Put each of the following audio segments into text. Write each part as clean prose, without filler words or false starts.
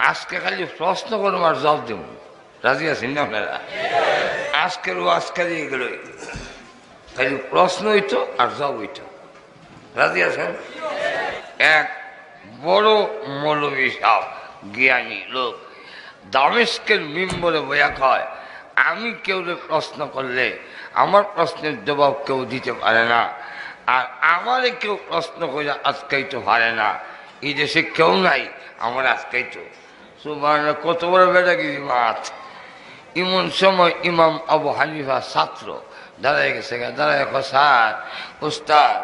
আজকে খালি প্রশ্ন করবো আর জবাব দেব। রাজি আছেন না আপনারা? আজকের আজকালই এগুলোই খালি প্রশ্ন হইতো আর জবাব হইতো। রাজি আছেন? এক বড় মৌলবী সাহেব, জ্ঞানী লোক, দামেস্কের মিম্বরে বয়া কয়, আমি কেউ প্রশ্ন করলে আমার প্রশ্নের জবাব কেউ দিতে পারে না, আর আমারে কেউ প্রশ্ন করে আজকাইতে পারে না। এই দেশে কেউ নাই আমার আজকাইতো। সুবহানাল্লাহ, কত বড় বেটাগিরি মাছ। এমন সময় ইমাম আবু হানিফা ছাত্র দাঁড়ায় গেছে, দাঁড়ায় স্যার ওস্তাদ,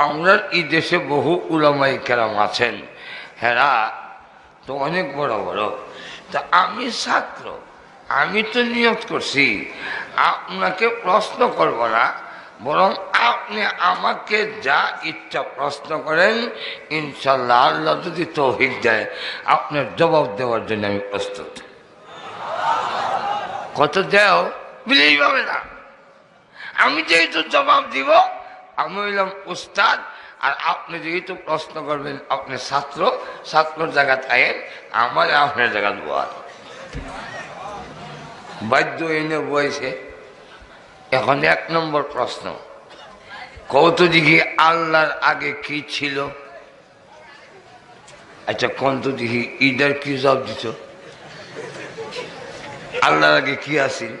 আমরা এই দেশে বহু উলামাই কেরাম আছেন, হেরা তো অনেক বড় বড়, তা আমি ছাত্র, আমি তো নিয়ত করছি আপনাকে প্রশ্ন করব না, বরং আপনি আমাকে যা ইচ্ছা প্রশ্ন করেন, ইনশাল্লাহ আল্লাহ যদি তৌফিক দেয় আপনার জবাব দেওয়ার জন্য আমি প্রস্তুত। কত দেও বিলেই পাবে না। আমি যেহেতু জবাব দিব, আমি হইলাম উস্তাদ, আর আপনি যেহেতু প্রশ্ন করবেন আপনি ছাত্র, ছাত্রর জায়গা থাকেন, আমার আপনার জায়গা বয়ার বাধ্য এনে বয়েছে। এখন এক নম্বর প্রশ্ন, কত দিঘি আল্লাহর আগে কি ছিল? আচ্ছা কত দিঘি ঈদের কি জবাব দিত? আল্লাহর আগে কি আছিল?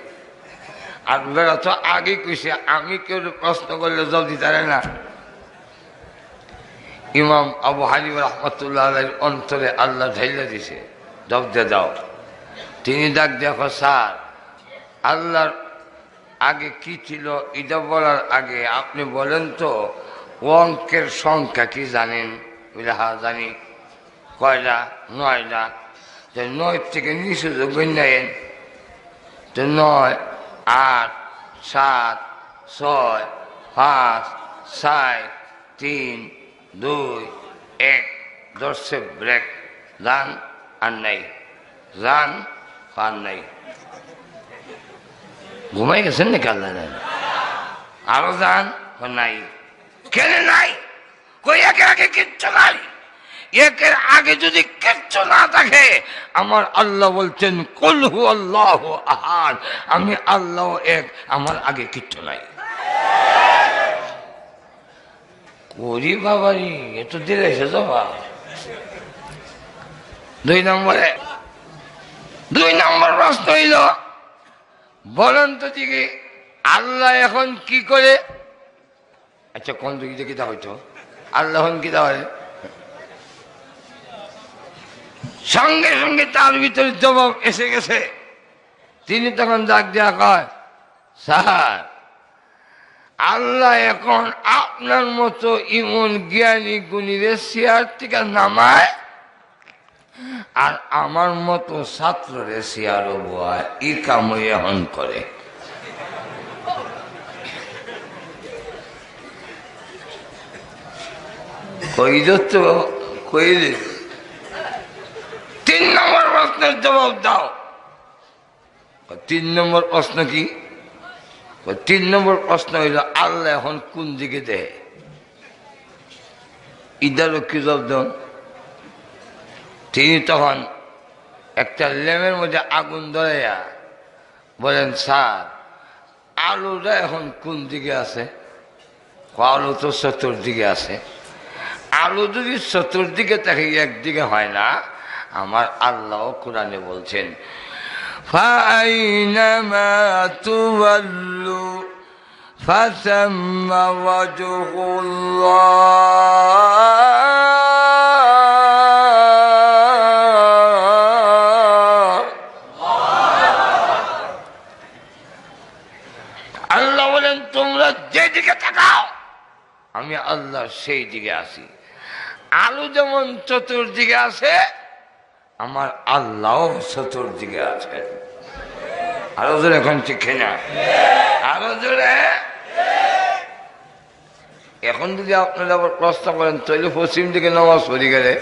আল্লাহরা তো আগে কইছে আমি কেউ প্রশ্ন করলে জবাব দিতে পারে না। ইমাম আবু হানিফা রাহমাতুল্লাহ আলাইহির অন্তরে আল্লাহ ঢাইলা দিছে, জবাব দিয়ে দাও। তিনি ডাক দেখো, স্যার আল্লাহর আগে কি ছিল এটা বলার আগে আপনি বলেন তো অঙ্কের সংখ্যা কি জানেন? বলে হ্যাঁ জানি। কয়টা? 9টা। 9 থেকে নিচে যোগেন নেন তো 9, 8, 7, 6, 5, 4, 3, 2, 1, দর্শে ব্রেক, জান আর নাই, জান আর নাই। ঘুমাই গেছেন নাকি আল্লাহ? আরো যান নাই। কেন নাই? কই একের আগে কিচ্ছু নাই। একের আগে যদি কিচ্ছু না থাকে, আমার আল্লাহ বলছেন কুল হু আল্লাহু আহাদ, আমি আল্লাহ এক, আমার আগে কিচ্ছু নাই। করি বাবারি, এত দিলে এসে যাবা। 2 নম্বর প্রশ্ন হইল, বলেন তো দিকে আল্লাহ এখন কি করে? আচ্ছা কোন দিকে কিতা হইতো? আল্লাহ এখন কিতা হয়? সঙ্গে সঙ্গে তার ভিতরে জবাব এসে গেছে। তিনি তখন ডাক দেয়া কয়, স্যার আল্লাহ এখন আপনার মতো ইমন জ্ঞানী গুণীরে চেয়ার থেকে নামায়, আর আমার মতো ছাত্ররে চেয়ারও বয়, ই কামই এখন করে। কই তো কই। 3 নম্বর প্রশ্নের জবাব দাও। 3 নম্বর প্রশ্ন কি? 3 নম্বর প্রশ্ন হইল আল্লাহ এখন কোন দিকে দেয়? ইদারও কি জবাব দেন? তিনি তখন একটা লেমের মধ্যে আগুন ধরাইয়া বলেন, স্যার আলোটা এখন কোন দিকে আছে? আলো তো চতুর্দিকে আছে। আলো যদি চতুর্দিকে থাকে একদিকে হয় না। আমার আল্লাহ কোরআনে বলছেন, ফাইনামা তুওয়াল্লু ফাসাম্মা ওয়াজহুল্লাহ। আল্লাহ বলেন তোমরা যেদিকে তাকাও আমি আল্লাহ সেই দিকে আছি। আলো যেমন চতুর্দিকে আছে, আমার আল্লাহ চতুর্দিকে আছে। আরো জোরে এখন ঠিক না? আরো জোরে। এখন যদি আপনারা আবার প্রশ্ন করেন তাহলে পশ্চিম দিকে নামাজ পড়ি গেলে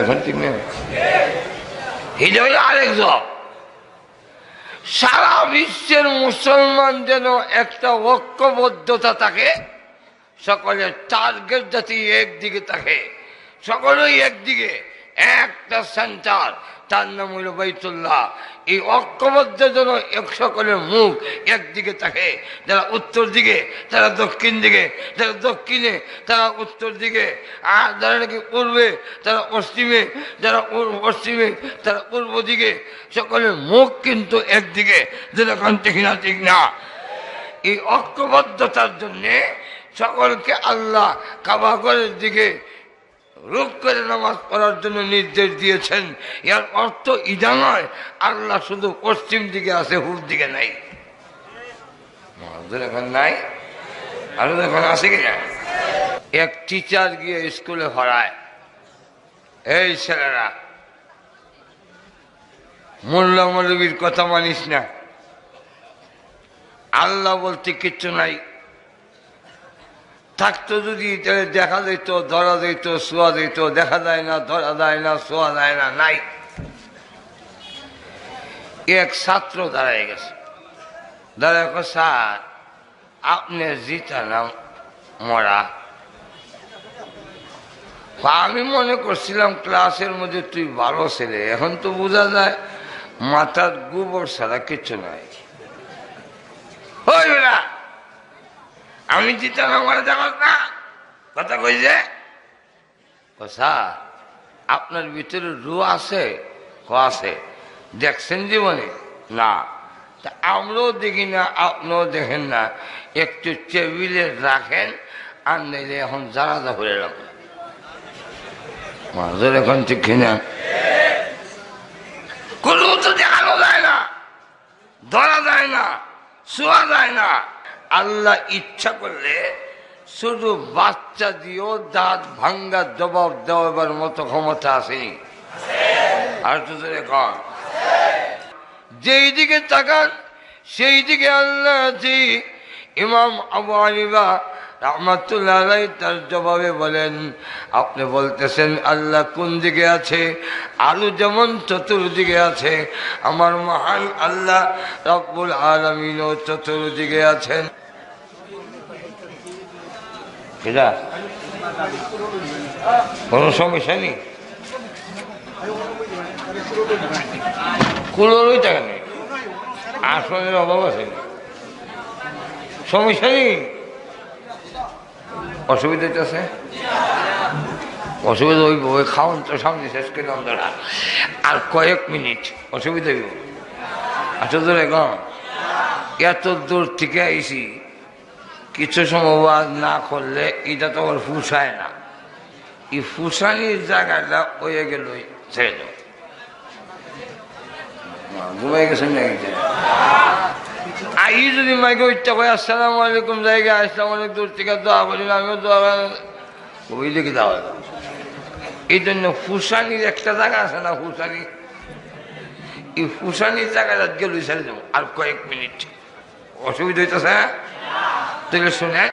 এখন ঠিক নেই। এটা হলো আরেক জব। সারা বিশ্বের মুসলমান যেন একটা ঐক্যবদ্ধতা থাকে, সকলের টার্গেট যাতে একদিকে থাকে, সকলেই একদিকে একটা সেন্টার, তার নাম হইল বাইতুল্লাহ। এই ঐক্যবদ্ধ যেন এক সকলের মুখ একদিকে থাকে, যারা উত্তর দিকে তারা দক্ষিণ দিকে, যারা দক্ষিণে তারা উত্তর দিকে, আর যারা নাকি পূর্বে তারা পশ্চিমে, যারা পশ্চিমে তারা পূর্ব দিকে, সকলের মুখ কিন্তু একদিকে, যেরকম ঠিক না ঠিক না। এই ঐক্যবদ্ধতার জন্যে সকলকে আল্লাহ কাবা ঘরের দিকে রুখ করে নামাজ পড়ার জন্য নির্দেশ দিয়েছেন। এর অর্থ ইদা নয় আল্লাহ শুধু পশ্চিম দিকে আছে, পূর্ব দিকে নাই। এখন নাই, আরো এখন আছে কিনা? এক টিচার গিয়ে স্কুলে পড়ায়, এই ছেলেরা মোল্লা মৌলবীর কথা মানিস না, আল্লাহ বলতে কিচ্ছু নাই, থাকতো যদি দেখা যেত, ধরা যেত, শোয়া যেত, দেখা যায় না, ধরা যায় না, শোয়া যায় না, নাই। এক ছাত্র দাঁড়ায় গেছে, দাঁড়ায় স্যার আপনি জিতা না মরা? আমি মনে করছিলাম ক্লাসের মধ্যে তুই ভালো ছেলে, এখন তো বোঝা যায় মাথার গোবর ছাড়া কিচ্ছু নাই। আমি জিতা না মরা জানাস না কথা কইছে? স্যার আপনার ভিতরে রু আছে? আছে। দেখছেন জীবনে? না। তা আমরাও দেখি না, আপনিও দেখেন না, একটু টেবিলে রাখেন, আর নাইলে এখন জানাজা করে রাখুন। মাজের এখন ঠিক কিনা? কোনো তো দেখানো যায় না, ধরা যায় না, শোয়া যায় না। আল্লাহ ইচ্ছা করলে শুধু বাচ্চা দিয়েও দাঁত ভাঙ্গা জবাব দেওয়ার মতো ক্ষমতা আসেনি। আর তো কন যেই দিকে তাকান সেই দিকে আল্লাহ আছে। ইমাম আবু হানিফা রাহমাতুল্লাহ আলাইহি তার জবাবে বলেন, আপনি বলতেছেন আল্লাহ কোন দিকে আছে? আলু যেমন চতুর্দিকে আছে, আমার মহান আল্লাহ রব্বুল আলামিনও চতুর্দিকে আছেন। কোন সমস্যা নেই, কুলোরই টাকা নেই, আসনের অভাব আছে, সমস্যা নেই। অসুবিধা আছে, অসুবিধা হইব, ওই খাওয়ান তো সামনে শেষ করে অন্তরা আর কয়েক মিনিট অসুবিধা হইব। আচ্ছা ধরে এত দূর থেকে আইসি, কিছু সময় না করলে এটা তো আমার ফুসায় না। এই ফুসানির জায়গাটা হয়ে গেল ছেড়ে দাও, ঘুমাই গেছেন না। আই যদি মাইকে ইচ্ছা করে আসসালাম আলাইকুম জায়গা আসসালাম আলাইকুম দূর থেকে দোয়া করি, আমিও দোয়া ওই দিকে দেওয়া। এই জন্য ফুসানির একটা জায়গা আছে না, ফুসানি, এই ফুসানির জায়গাটা গেল ছেড়ে দেবো আর কয়েক মিনিট। অসুবিধা হইতেছে? তাহলে শুনে